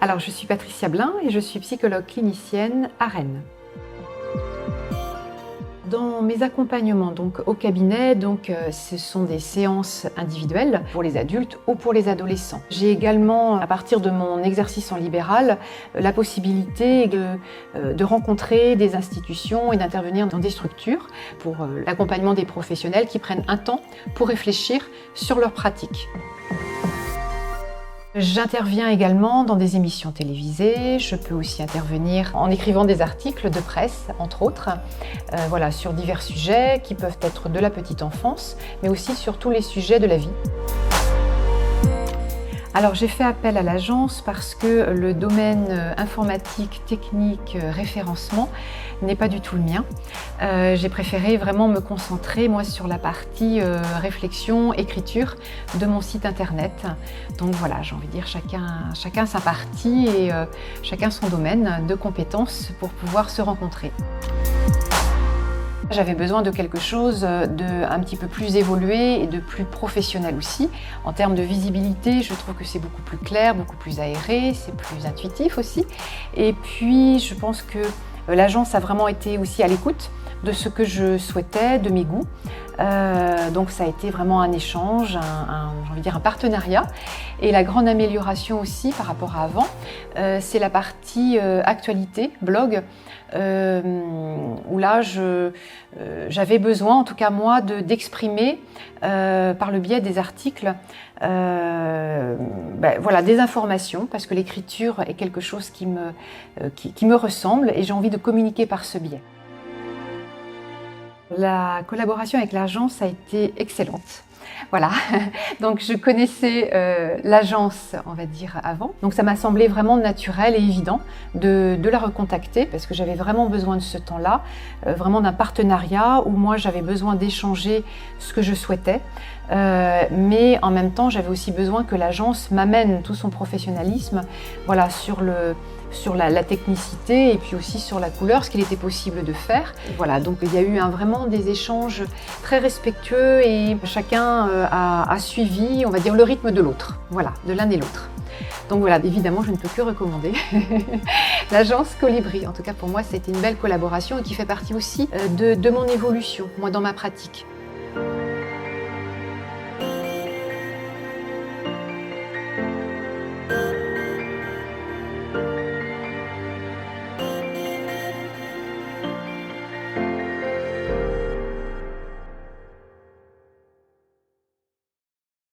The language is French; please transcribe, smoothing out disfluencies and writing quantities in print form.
Alors, je suis Patricia Blin et je suis psychologue clinicienne à Rennes. Dans mes accompagnements au cabinet, ce sont des séances individuelles pour les adultes ou pour les adolescents. J'ai également, à partir de mon exercice en libéral, la possibilité de rencontrer des institutions et d'intervenir dans des structures pour l'accompagnement des professionnels qui prennent un temps pour réfléchir sur leur pratique. J'interviens également dans des émissions télévisées, je peux aussi intervenir en écrivant des articles de presse, entre autres, sur divers sujets qui peuvent être de la petite enfance, mais aussi sur tous les sujets de la vie. Alors j'ai fait appel à l'agence parce que le domaine informatique, technique, référencement n'est pas du tout le mien. J'ai préféré vraiment me concentrer sur la partie réflexion, écriture de mon site internet. Donc voilà, j'ai envie de dire chacun sa partie et chacun son domaine de compétences pour pouvoir se rencontrer. J'avais besoin de quelque chose un petit peu plus évolué et de plus professionnel aussi. En termes de visibilité, je trouve que c'est beaucoup plus clair, beaucoup plus aéré, c'est plus intuitif aussi. Et puis, je pense que l'agence a vraiment été aussi à l'écoute de ce que je souhaitais, de mes goûts. Donc ça a été vraiment un échange, j'ai envie de dire un partenariat. Et la grande amélioration aussi par rapport à avant, c'est la partie actualité, blog, où là j'avais besoin, en tout cas moi, d'exprimer par le biais des articles des informations, parce que l'écriture est quelque chose qui me ressemble et j'ai envie de communiquer par ce biais. La collaboration avec l'agence a été excellente. Voilà, donc je connaissais l'agence, on va dire, avant. Donc ça m'a semblé vraiment naturel et évident de la recontacter parce que j'avais vraiment besoin de ce temps-là, vraiment d'un partenariat où moi j'avais besoin d'échanger ce que je souhaitais. Mais en même temps, j'avais aussi besoin que l'agence m'amène tout son professionnalisme sur la technicité et puis aussi sur la couleur, ce qu'il était possible de faire. Voilà, donc il y a eu vraiment des échanges très respectueux et chacun a suivi, on va dire, le rythme de l'autre, voilà, de l'un et l'autre. Donc voilà, évidemment, je ne peux que recommander l'agence Colibri. En tout cas, pour moi, ça a été une belle collaboration et qui fait partie aussi de mon évolution, moi, dans ma pratique.